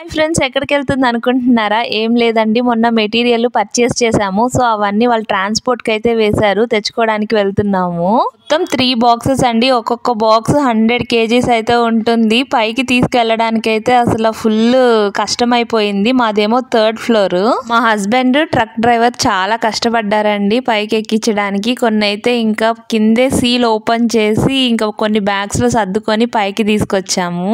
Hi friends, ఎక్కడికి వెళ్తుంది అనుకుంటున్నారా? ఏం లేదండి, మొన్న మెటీరియల్ పర్చేస్ చేసాము. సో అవన్నీ వాళ్ళు ట్రాన్స్పోర్ట్ కి అయితే వేశారు, తెచ్చుకోవడానికి వెళ్తున్నాము. మొత్తం 3 బాక్సెస్ అండి. ఒక్కొక్క బాక్స్ 100 kgs అయితే ఉంటుంది. పైకి తీసుకెళ్ళడానికి అయితే అసలు ఫుల్ కష్టమైపోయింది. మాదేమో 3rd ఫ్లోర్. మా హస్బెండ్ ట్రక్ డ్రైవర్ చాలా కష్టపడ్డారండి పైకి ఎక్కించడానికి. కొన్ని అయితే ఇంకా కిందే సీల్ ఓపెన్ చేసి ఇంకా కొన్ని బ్యాగ్స్ లో సర్దుకొని పైకి తీసుకొచ్చాము.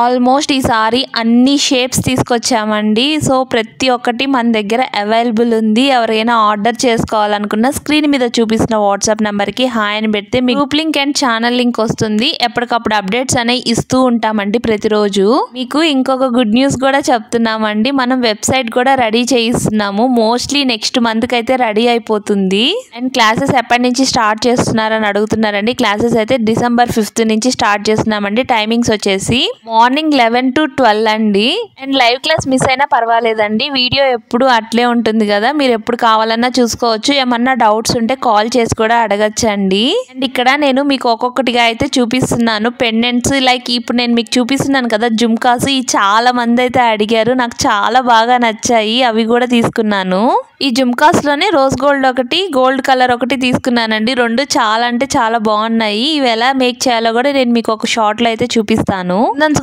ఆల్మోస్ట్ ఈసారి అన్ని షేప్స్ తీసుకొచ్చామండి. సో ప్రతి ఒక్కటి మన దగ్గర అవైలబుల్ ఉంది. ఎవరైనా ఆర్డర్ చేసుకోవాలనుకున్న స్క్రీన్ మీద చూపిస్తున్న వాట్సాప్ నెంబర్ కి హాయ్ అని పెడితే మీ group link and channel link వస్తుంది. ఎప్పటికప్పుడు అప్డేట్స్ అనేవి ఇస్తూ ఉంటామండి ప్రతిరోజు. మీకు ఇంకొక గుడ్ న్యూస్ కూడా చెప్తున్నామండి. మనం వెబ్సైట్ కూడా రెడీ చేయిస్తున్నాము. మోస్ట్లీ నెక్స్ట్ మంత్ కి అయితే రెడీ అయిపోతుంది. అండ్ క్లాసెస్ ఎప్పటి నుంచి స్టార్ట్ చేస్తున్నారని అడుగుతున్నారండి. క్లాసెస్ అయితే December 5th నుంచి స్టార్ట్ చేస్తున్నామండి. టైమింగ్స్ వచ్చేసి మార్నింగ్ 11 to 12 అండి. అండ్ లైవ్ క్లాస్ మిస్ అయినా పర్వాలేదండి, వీడియో ఎప్పుడు అట్లే ఉంటుంది కదా, మీరు ఎప్పుడు కావాలన్నా చూసుకోవచ్చు. ఏమన్నా డౌట్స్ ఉంటే కాల్ చేసి కూడా అడగచ్చండి. అండ్ ఇక్కడ నేను మీకు ఒక్కొక్కటిగా అయితే చూపిస్తున్నాను. పెండెంట్స్ లైక్ ఇప్పుడు నేను మీకు చూపిస్తున్నాను కదా జుమ్కాస్, ఈ చాలా మంది అయితే అడిగారు. నాకు చాలా బాగా నచ్చాయి, అవి కూడా తీసుకున్నాను. ఈ జుమ్కాస్ లోనే రోజ్ గోల్డ్ ఒకటి, గోల్డ్ కలర్ ఒకటి తీసుకున్నానండి. రెండు చాలా అంటే చాలా బాగున్నాయి. ఇవి ఎలా మేక్ చేయాలో కూడా నేను మీకు ఒక షార్ట్ లో అయితే చూపిస్తాను.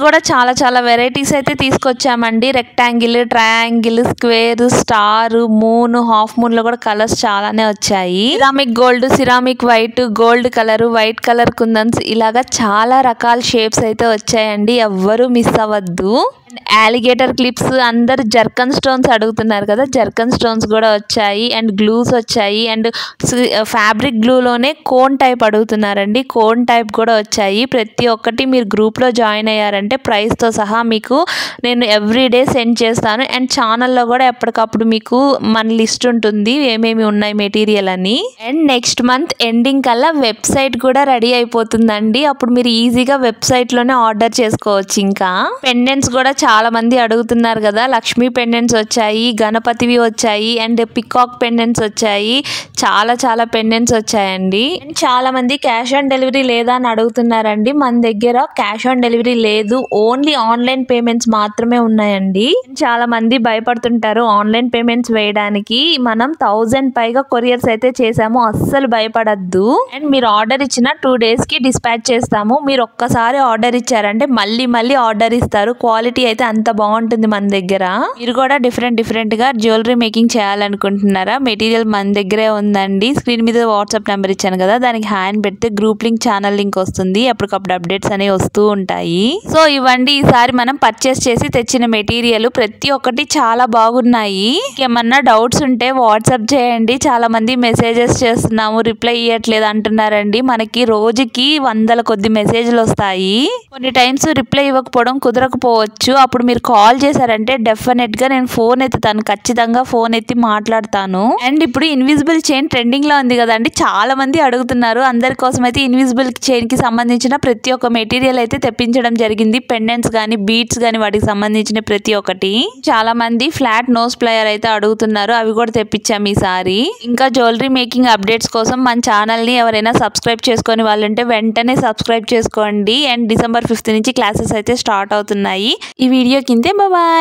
కూడా చాలా వెరైటీస్ అయితే తీసుకొచ్చామండి. Rectangle, triangle, square, star, moon, half moon లో కూడా కలర్స్ చాలానే వచ్చాయి. Ceramic gold, ceramic white, gold colour, white colour కుందన్స్, ఇలాగా చాలా రకాల షేప్స్ అయితే వచ్చాయండి. ఎవ్వరూ మిస్ అవ్వద్దు. అలిగేటర్ క్లిప్స్, అందరు జర్కన్ స్టోన్స్ అడుగుతున్నారు కదా, జర్కన్ స్టోన్స్ కూడా వచ్చాయి. అండ్ గ్లూస్ వచ్చాయి. అండ్ ఫ్యాబ్రిక్ గ్లూలోనే కోన్ టైప్ అడుగుతున్నారండి, కోన్ టైప్ కూడా వచ్చాయి. ప్రతి ఒక్కటి మీరు గ్రూప్లో జాయిన్ అయ్యారంటే ప్రైస్తో సహా మీకు నేను ఎవ్రీడే సెండ్ చేస్తాను. అండ్ ఛానల్లో కూడా ఎప్పటికప్పుడు మీకు మన లిస్ట్ ఉంటుంది ఏమేమి ఉన్నాయి మెటీరియల్ అని. అండ్ నెక్స్ట్ మంత్ ఎండింగ్ కల్లా వెబ్సైట్ కూడా రెడీ అయిపోతుందండి. అప్పుడు మీరు ఈజీగా వెబ్సైట్లోనే ఆర్డర్ చేసుకోవచ్చు. ఇంకా పెండెంట్స్ కూడా చాలా మంది అడుగుతున్నారు కదా, లక్ష్మీ పెండెంట్స్ వచ్చాయి, గణపతివి వచ్చాయి, అండ్ పికాక్ పెండెంట్స్ వచ్చాయి. చాలా పెండెంట్స్ వచ్చాయండి. చాలా మంది క్యాష్ ఆన్ డెలివరీ లేదా అని అడుగుతున్నారండి. మన దగ్గర క్యాష్ ఆన్ డెలివరీ లేదు, ఓన్లీ ఆన్లైన్ పేమెంట్స్ మాత్రమే ఉన్నాయండి. చాలా మంది భయపడుతుంటారు ఆన్లైన్ పేమెంట్స్ వేయడానికి. మనం 1000 పైగా కొరియర్స్ అయితే చేసాము, అస్సలు భయపడద్దు. అండ్ మీరు ఆర్డర్ ఇచ్చిన 2 days కి డిస్పాచ్ చేస్తాము. మీరు ఒక్కసారి ఆర్డర్ ఇచ్చారంటే మళ్ళీ ఆర్డర్ ఇస్తారు. క్వాలిటీ అయితే అంత బాగుంటుంది మన దగ్గర. మీరు కూడా డిఫరెంట్ గా జ్యువెలరీ మేకింగ్ చేయాలనుకుంటున్నారా? మెటీరియల్ మన దగ్గరే ఉందండి. స్క్రీన్ మీద వాట్సాప్ నెంబర్ ఇచ్చాను కదా, దానికి హ్యాండ్ పెడితే గ్రూప్ లింక్, ఛానల్ లింక్ వస్తుంది. ఎప్పటికప్పుడు అప్డేట్స్ అనేవి వస్తూ ఉంటాయి. సో ఇవ్వండి ఈసారి మనం పర్చేస్ చేసి తెచ్చిన మెటీరియల్. ప్రతి ఒక్కటి చాలా బాగున్నాయి. ఏమన్నా డౌట్స్ ఉంటే వాట్సాప్ చేయండి. చాలా మంది మెసేజెస్ చేస్తున్నాము, రిప్లై ఇవ్వట్లేదు అంటున్నారండి. మనకి రోజుకి 100 కొద్ది మెసేజ్లు వస్తాయి. కొన్ని టైమ్స్ రిప్లై ఇవ్వకపోవడం కుదరకపోవచ్చు. అప్పుడు మీరు కాల్ చేశారంటే డెఫినెట్ గా నేను ఫోన్ ఎత్తుతాను, ఖచ్చితంగా ఫోన్ ఎత్తి మాట్లాడతాను. అండ్ ఇప్పుడు ఇన్విజిబుల్ చైన్ ట్రెండింగ్ లో ఉంది కదండి, చాలా మంది అడుగుతున్నారు. అందరి కోసం అయితే ఇన్విజిబుల్ చైన్ కి సంబంధించిన ప్రతి ఒక్క మెటీరియల్ అయితే తెప్పించడం జరిగింది. పెండెంట్స్ గానీ, బీట్స్ గానీ, వాటికి సంబంధించిన ప్రతి ఒక్కటి. చాలా మంది ఫ్లాట్ నోస్ ప్లేయర్ అయితే అడుగుతున్నారు, అవి కూడా తెప్పించాము ఈసారి. ఇంకా జ్యువెలరీ మేకింగ్ అప్డేట్స్ కోసం మన ఛానల్ ని ఎవరైనా సబ్స్క్రైబ్ చేసుకొని వాళ్ళంటే వెంటనే సబ్స్క్రైబ్ చేసుకోండి. అండ్ December 5th నుంచి క్లాసెస్ అయితే స్టార్ట్ అవుతున్నాయి. ఈ వీడియో కిందే బాయ్.